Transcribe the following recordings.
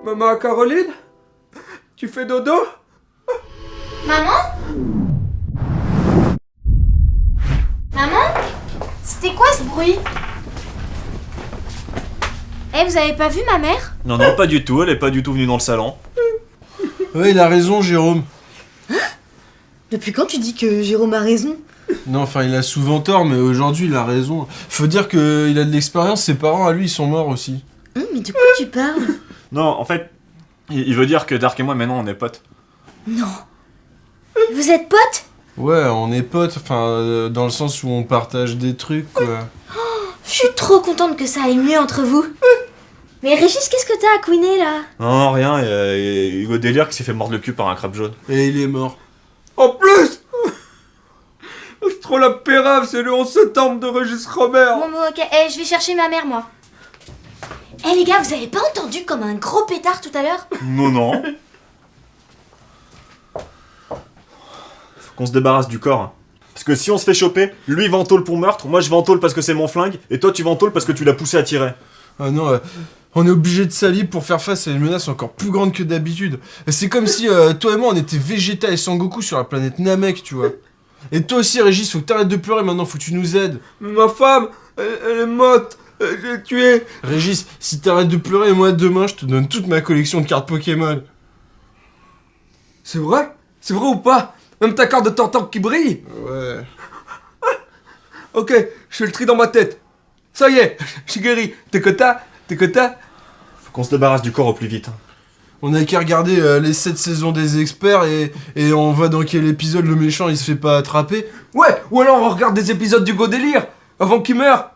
Maman Caroline? Tu fais dodo? Maman? Maman? C'était quoi ce bruit? Eh, vous avez pas vu ma mère? Non, non, pas du tout, elle est pas du tout venue dans le salon. Ouais, il a raison, Jérôme. Depuis quand tu dis que Jérôme a raison? Non, enfin, il a souvent tort, mais aujourd'hui, il a raison. Faut dire qu'il a de l'expérience, ses parents, à lui, ils sont morts aussi. Mais de quoi tu parles? Non, en fait, il veut dire que Dark et moi, maintenant, on est potes. Non. Vous êtes potes? Ouais, on est potes, enfin, dans le sens où on partage des trucs, quoi. Je suis trop contente que ça aille mieux entre vous. Mais Régis, qu'est-ce que t'as à couiner là? Non, rien, il y a Hugo Délire qui s'est fait mordre le cul par un crabe jaune. Et il est mort. En plus! C'est trop la pérave, c'est le 11 septembre de Régis Robert! Bon, ok, je vais chercher ma mère, moi. Eh les gars, vous avez pas entendu comme un gros pétard tout à l'heure? Non, non. Faut qu'on se débarrasse du corps. Parce que si on se fait choper, lui va en tôle pour meurtre, moi je vais en tôle parce que c'est mon flingue, et toi tu vas en tôle parce que tu l'as poussé à tirer. Ah non, on est obligé de s'allier pour faire face à une menace encore plus grande que d'habitude. C'est comme si toi et moi on était Vegeta et Sangoku sur la planète Namek, tu vois. Et toi aussi Régis, faut que t'arrêtes de pleurer maintenant, faut que tu nous aides. Mais ma femme, elle est morte! Je l'ai tuée! Régis, si t'arrêtes de pleurer, moi demain je te donne toute ma collection de cartes Pokémon. C'est vrai? C'est vrai ou pas? Même ta carte de Tortank qui brille? Ouais. Ok, je fais le tri dans ma tête. Ça y est, je suis guéri. T'es que t'as? Faut qu'on se débarrasse du corps au plus vite. On a qu'à regarder les 7 saisons des experts et on voit dans quel épisode le méchant il se fait pas attraper. Ouais, ou alors on regarde des épisodes du Go Délire avant qu'il meure.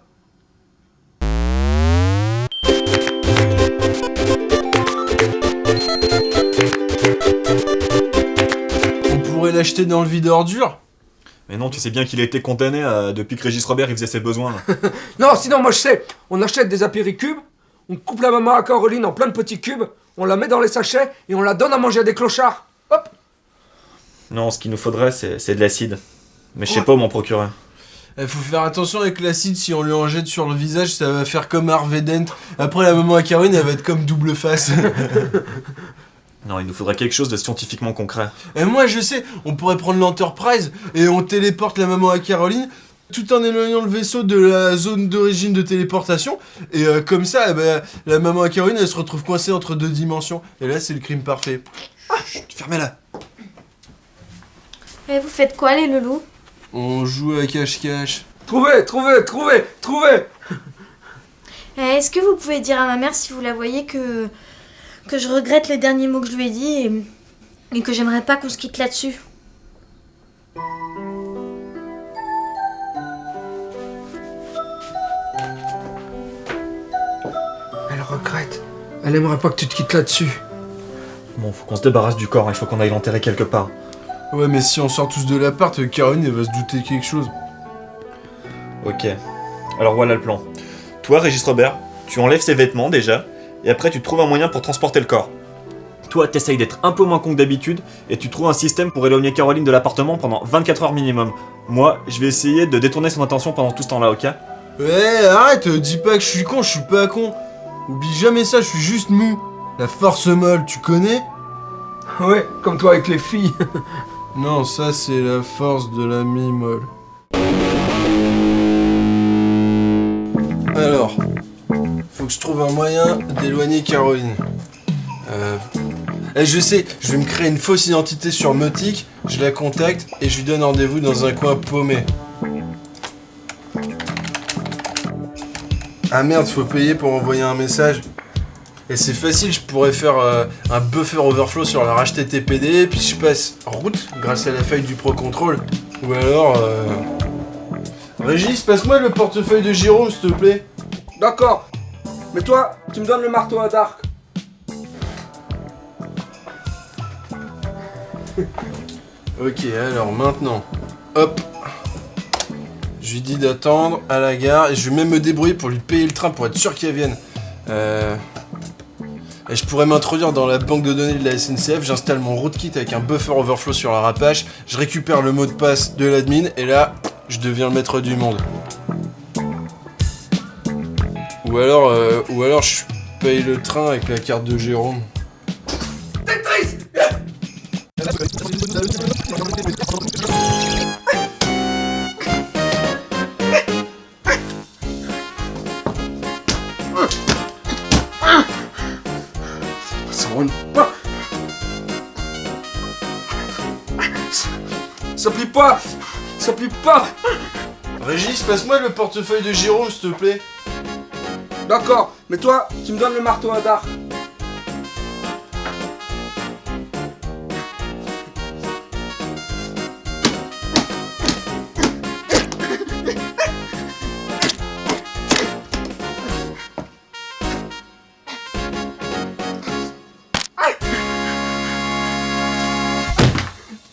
On pourrait l'acheter dans le vide ordure. Mais non, tu sais bien qu'il a été condamné depuis que Régis Robert il faisait ses besoins. Là. Non, sinon moi je sais. On achète des apéricubes, on coupe la maman à Caroline en plein de petits cubes, on la met dans les sachets et on la donne à manger à des clochards. Hop. Non, ce qu'il nous faudrait c'est de l'acide. Mais je sais pas où m'en procurer. Il faut faire attention avec l'acide, si on lui en jette sur le visage, ça va faire comme Harvey Dent. Après la maman à Caroline, elle va être comme double face. Non, il nous faudrait quelque chose de scientifiquement concret. Et moi je sais, on pourrait prendre l'Enterprise et on téléporte la maman à Caroline tout en éloignant le vaisseau de la zone d'origine de téléportation. Et comme ça, la maman à Caroline, elle se retrouve coincée entre deux dimensions. Et là, c'est le crime parfait. Chut, fermez-la. Et vous faites quoi les loulous? On joue à cache-cache. Trouvez. Est-ce que vous pouvez dire à ma mère si vous la voyez que je regrette les derniers mots que je lui ai dit et que j'aimerais pas qu'on se quitte là-dessus? Elle regrette. Elle aimerait pas que tu te quittes là-dessus. Bon, faut qu'on se débarrasse du corps, il faut qu'on aille l'enterrer quelque part. Ouais, mais si on sort tous de l'appart, Caroline, elle va se douter de quelque chose. Ok. Alors voilà le plan. Toi, Régis Robert, tu enlèves ses vêtements déjà, et après tu trouves un moyen pour transporter le corps. Toi, t'essayes d'être un peu moins con que d'habitude, et tu trouves un système pour éloigner Caroline de l'appartement pendant 24 heures minimum. Moi, je vais essayer de détourner son attention pendant tout ce temps-là, ok? Ouais, arrête, dis pas que je suis con, je suis pas con. Oublie jamais ça, je suis juste mou. La force molle, tu connais? Ouais, comme toi avec les filles. Non, ça c'est la force de la mi-molle. Alors, faut que je trouve un moyen d'éloigner Caroline. Je sais, je vais me créer une fausse identité sur Mautic, je la contacte et je lui donne rendez-vous dans un coin paumé. Ah merde, faut payer pour envoyer un message. Et c'est facile, je pourrais faire un buffer overflow sur la HTTPD, puis je passe route grâce à la faille du Pro Control. Ou alors... Régis, passe-moi le portefeuille de Jérôme, s'il te plaît. D'accord. Mais toi, tu me donnes le marteau à Dark. Ok, alors maintenant, hop. Je lui dis d'attendre à la gare, et je vais même me débrouiller pour lui payer le train pour être sûr qu'elle vienne. Et je pourrais m'introduire dans la banque de données de la SNCF, j'installe mon rootkit avec un buffer overflow sur la rapache, je récupère le mot de passe de l'admin, et là, je deviens le maître du monde. Ou alors je paye le train avec la carte de Jérôme. ça rentre pas. Ça plie pas. Ça plie pas. Régis, passe-moi le portefeuille de Jérôme, s'il te plaît. D'accord, mais toi, tu me donnes le marteau à dard.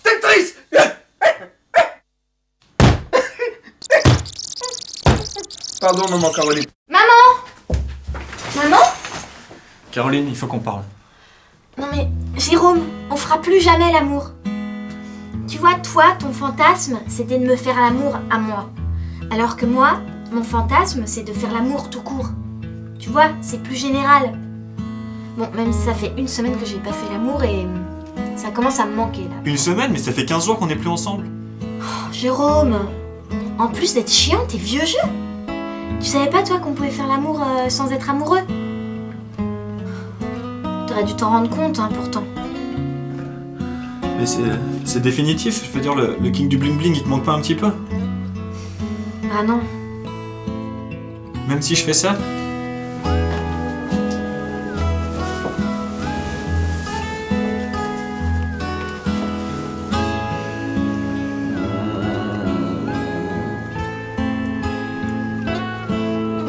Tetris. Pardon, maman Caroline. Maman? Caroline, il faut qu'on parle. Non mais, Jérôme, on fera plus jamais l'amour. Tu vois, toi, ton fantasme, c'était de me faire l'amour à moi. Alors que moi, mon fantasme, c'est de faire l'amour tout court. Tu vois, c'est plus général. Bon, même si ça fait 1 semaine que j'ai pas fait l'amour et ça commence à me manquer là. 1 semaine, mais ça fait 15 jours qu'on n'est plus ensemble. Oh, Jérôme, en plus d'être chiant, t'es vieux jeu. Tu savais pas toi qu'on pouvait faire l'amour sans être amoureux? T'aurais dû t'en rendre compte, hein, pourtant. Mais c'est définitif, je veux dire, le king du bling bling, il te manque pas un petit peu? Ah non. Même si je fais ça?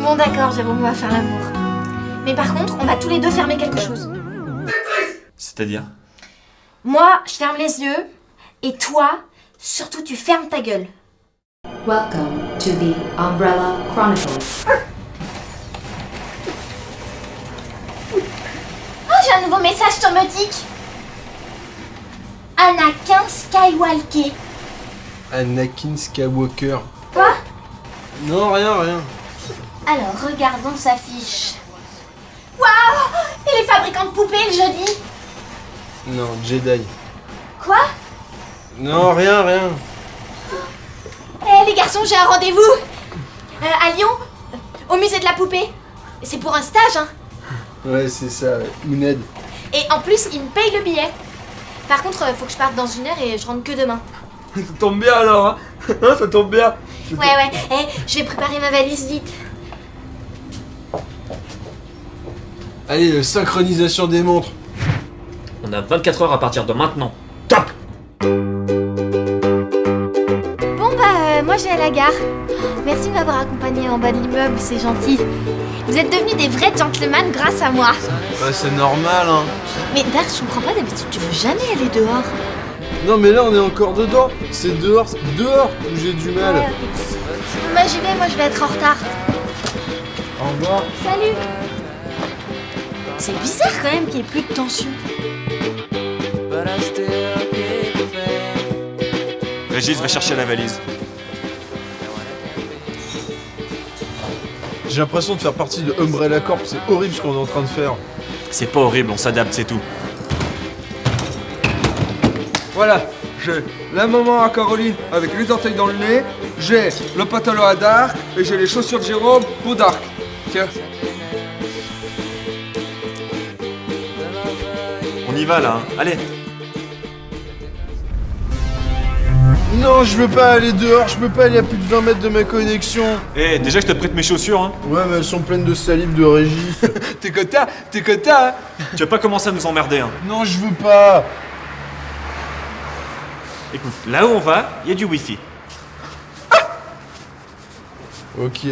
Bon d'accord, Jérôme, on va faire l'amour. Mais par contre, on va tous les deux fermer quelque chose. C'est-à-dire? Moi, je ferme les yeux, et toi, surtout tu fermes ta gueule. Welcome to the Umbrella Chronicles. Oh, j'ai un nouveau message sur Nautique. Anakin Skywalker. Anakin Skywalker. Quoi? Non, rien. Alors, regardons sa fiche. Waouh! Et les fabricants de poupées le jeudi? Non, Jedi. Quoi? Non, rien. Eh les garçons, j'ai un rendez-vous à Lyon, au musée de la poupée. C'est pour un stage, hein. Ouais, c'est ça, Ouned. Et en plus, ils me payent le billet. Par contre, faut que je parte dans 1 heure et je rentre que demain. Ça tombe bien alors, hein. Hein, ça tombe bien. Ouais. Eh, je vais préparer ma valise vite. Allez, synchronisation des montres. On a 24 heures à partir de maintenant. Top. Bon moi je vais à la gare. Merci de m'avoir accompagné en bas de l'immeuble, c'est gentil. Vous êtes devenus des vrais gentlemen grâce à moi. Bah, c'est normal, hein. Mais Dar, je comprends pas, d'habitude tu veux jamais aller dehors. Non, mais là, on est encore dedans. C'est dehors où j'ai du mal. Ouais, ok. Bah j'y vais, moi je vais être en retard. Au revoir. Salut. C'est bizarre quand même qu'il n'y ait plus de tension. Régis va chercher la valise. J'ai l'impression de faire partie de Umbrella Corp, c'est horrible ce qu'on est en train de faire. C'est pas horrible, on s'adapte, c'est tout. Voilà, j'ai la maman à Caroline avec les orteils dans le nez, j'ai le pantalon à Dark et j'ai les chaussures de Jérôme pour Dark. Tiens. On y va là, hein. Allez. Non, je veux pas aller dehors, je peux pas aller à plus de 20 mètres de ma connexion. Eh, déjà je te prête mes chaussures, hein. Ouais, mais elles sont pleines de salive de Régis. T'es content, hein. Tu vas pas commencer à nous emmerder, hein. Non, je veux pas. Écoute, là où on va, il y a du wifi. Ok.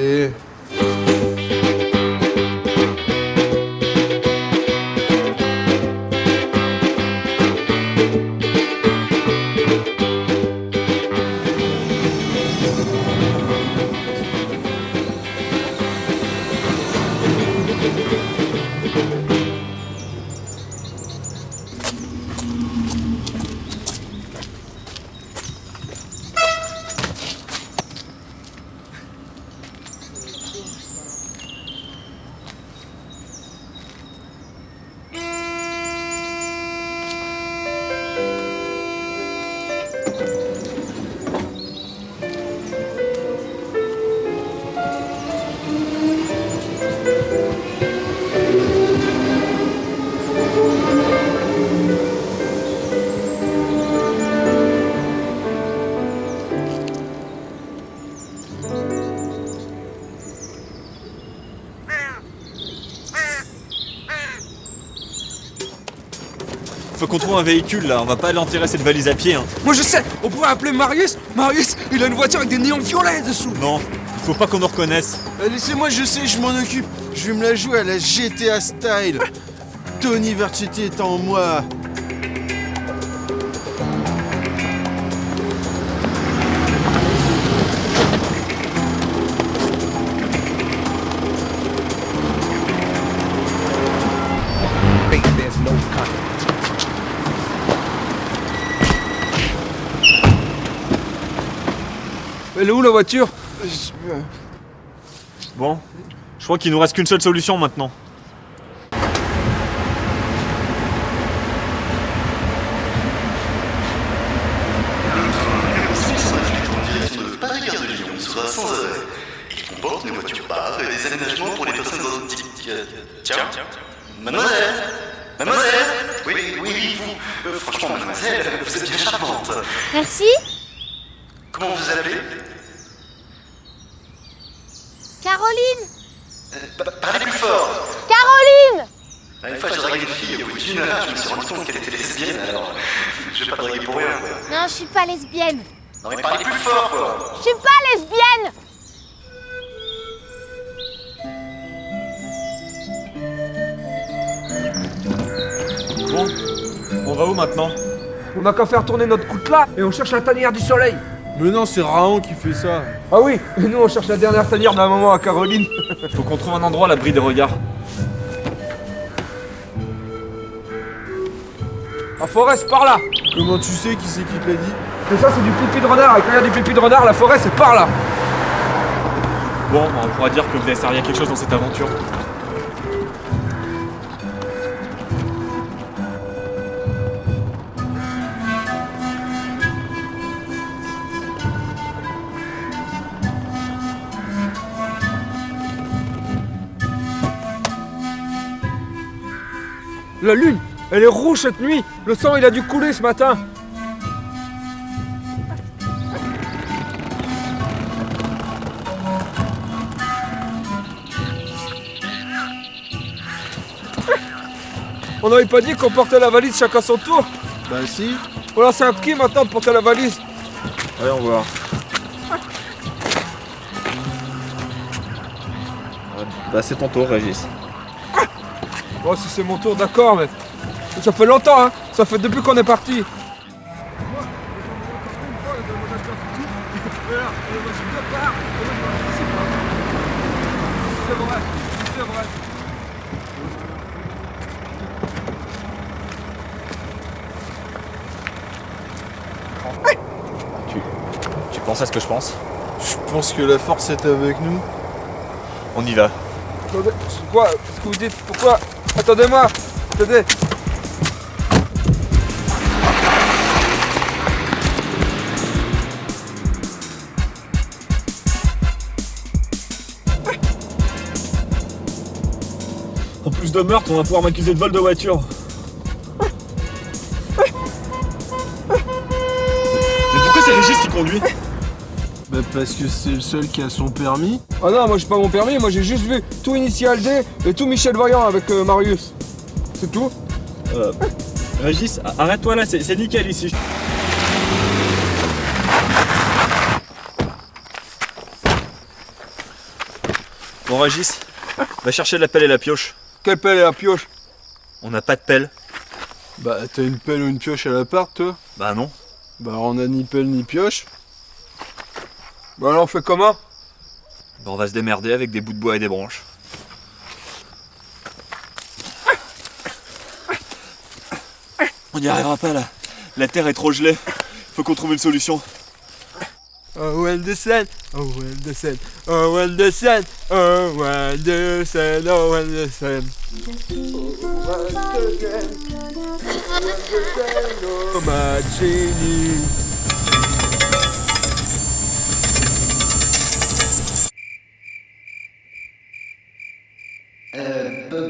faut qu'on trouve un véhicule là, on va pas aller enterrer cette valise à pied hein. Moi je sais, on pourrait appeler Marius. Marius, il a une voiture avec des néons violets dessous. Non, il faut pas qu'on nous reconnaisse. Laissez-moi, je sais, je m'en occupe. Je vais me la jouer à la GTA style. Tony Vercetti est en moi. Elle est où la voiture? Bon, je crois qu'il nous reste qu'une seule solution maintenant. Paris-Gare de Lyon sera sans arrêt. Il comporte une voiture bar et des aménagements pour les personnes autistes. Tiens, mademoiselle, mademoiselle, oui, vous. Franchement, mademoiselle, vous êtes bien charmante. Merci. Comment vous appelez? Caroline. Parlez plus fort. Caroline. Une fois, j'ai dragué une fille, au bout d'une heure, je me suis rendu compte qu'elle était lesbienne, alors je vais pas draguer pour rien, quoi. Non, je suis pas lesbienne. Non mais parlez plus fort, quoi. Je suis pas lesbienne. Bon, on va où maintenant? On a qu'à faire tourner notre coutelas et on cherche la tanière du soleil. Mais non, c'est Raon qui fait ça. Ah oui, et nous on cherche la dernière tanière de la maman à Caroline. Faut qu'on trouve un endroit à l'abri des regards. La forêt c'est par là. Comment tu sais qui c'est qui te l'a dit? Et ça c'est du pipi de renard, et quand il y a du pipi de renard, la forêt c'est par là. Bon, on pourra dire que vous avez servi à quelque chose dans cette aventure. La lune, elle est rouge cette nuit. Le sang il a dû couler ce matin. On n'avait pas dit qu'on portait la valise chacun son tour. Bah si. Voilà, c'est à qui maintenant de porter la valise? Allez, on va voir. Bah c'est ton tour, Régis. Bon, si c'est mon tour, d'accord, mais ça fait longtemps, hein. Ça fait depuis qu'on est parti. C'est vrai, c'est vrai. Tu penses à ce que je pense? Je pense que la force est avec nous. On y va. Attendez, c'est quoi? Qu'est-ce que vous dites? Pourquoi? Attendez-moi! Attendez! En plus de meurtre, on va pouvoir m'accuser de vol de voiture. Mais pourquoi c'est Régis qui conduit? Bah parce que c'est le seul qui a son permis. Ah non, moi j'ai pas mon permis, moi j'ai juste vu tout Initial D et tout Michel Vaillant avec Marius. C'est tout? Régis, arrête-toi là, c'est nickel ici. Bon Régis, va chercher la pelle et la pioche. Quelle pelle et la pioche? On n'a pas de pelle. Bah t'as une pelle ou une pioche à l'appart toi? Bah non. Bah on a ni pelle ni pioche. Bah alors on fait comment? Bah on va se démerder avec des bouts de bois et des branches. On n'y arrivera pas là. La terre est trop gelée. Faut qu'on trouve une solution. Oh well the sun, oh well the sun, oh well the sun, oh well the sun, oh well the sun. Oh ma Jenny.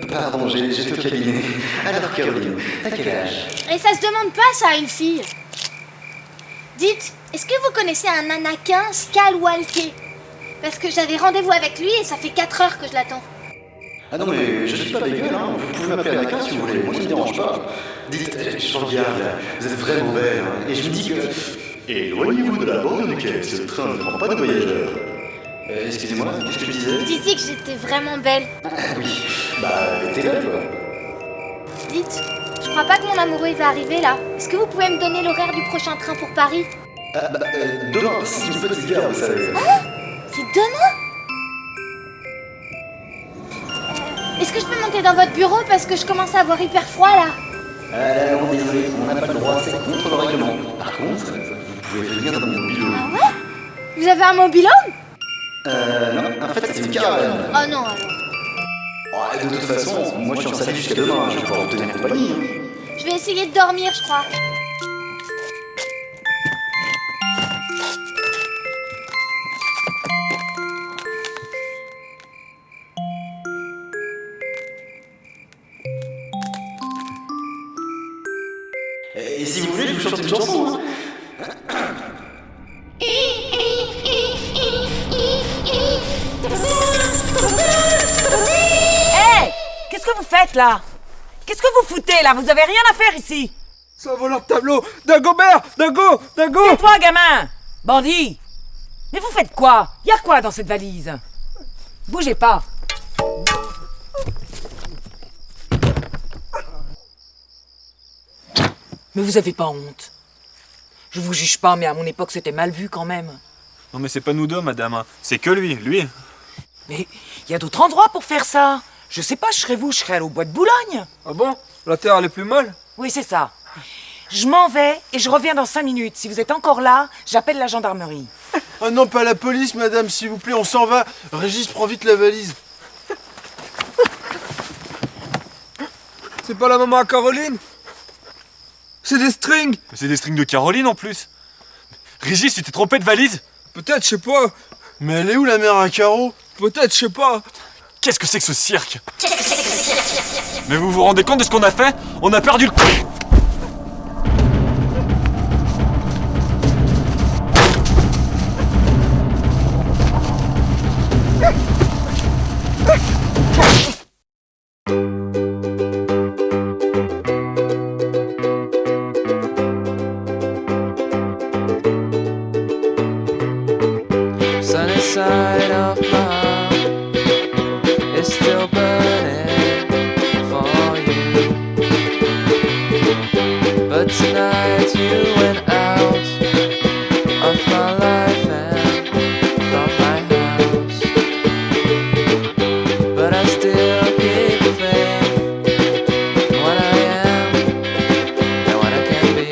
Pardon, j'étais au cabinet. Alors Caroline, t'as quel âge? Et ça se demande pas ça à une fille. Dites, est-ce que vous connaissez un anakin Skywalker? Parce que j'avais rendez-vous avec lui et ça fait 4 heures que je l'attends. Ah non, mais je suis pas bégueule, hein. Vous pouvez m'appeler Anaka si vous voulez, moi ça me dérange pas. Dites, je regarde là, vous êtes vraiment belle, hein. Et je me dis que... Éloignez-vous de la borne du quai, ce train ne prend pas de voyageurs. Excusez-moi, qu'est-ce que je disais? Tu disais que j'étais vraiment belle. Ah oui, bah t'es là, toi. Dites, je crois pas que mon amoureux il va arriver là. Est-ce que vous pouvez me donner l'horaire du prochain train pour Paris? Demain, c'est une petite gare, vous savez. C'est demain? Est-ce que je peux monter dans votre bureau parce que je commence à avoir hyper froid là? Non, désolé, on n'a pas le droit, c'est contre le règlement. Par contre, vous pouvez venir dans mon bilot. Ah ouais? Vous avez un mobil-home? Non, en fait, c'est une caravane. Oh non alors. Ouais, de toute façon, moi je suis en salle jusqu'à demain, je vais pouvoir vous tenir compagnie. Je vais essayer de dormir, je crois. Et si vous voulez, je vous chante une chanson. Hé! Qu'est-ce que vous faites là? Qu'est-ce que vous foutez là? Vous avez rien à faire ici! C'est un voleur de tableau. Dagobert, Dago. Et toi, gamin? Bandit! Mais vous faites quoi? Y'a quoi dans cette valise? Bougez pas! Mais vous avez pas honte? Je vous juge pas, mais à mon époque c'était mal vu quand même. Non mais c'est pas nous deux, madame, hein. C'est que lui. Mais il y a d'autres endroits pour faire ça. Je sais pas, je serais vous, je serais allé au bois de Boulogne. Ah bon? La terre elle est plus molle? Oui, c'est ça. Je m'en vais et je reviens dans 5 minutes. Si vous êtes encore là, j'appelle la gendarmerie. Ah non, pas la police, madame, s'il vous plaît, on s'en va. Régis, prends vite la valise. C'est pas la maman à Caroline? C'est des strings. C'est des strings de Caroline en plus. Régis, tu t'es trompé de valise? Peut-être, je sais pas. Mais elle est où la mère à carreaux? Peut-être, je sais pas. Qu'est-ce que c'est que ce cirque? Mais vous vous rendez compte de ce qu'on a fait? On a perdu le... Sunny side of my heart is still burning for you. But tonight you went out of my life and from my house. But I still keep faith in what I am and what I can be.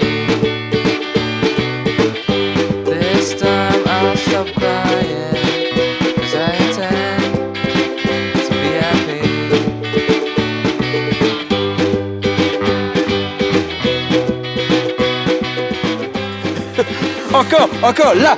This time I'll stop crying, 'cause I intend to be happy. Encore, là.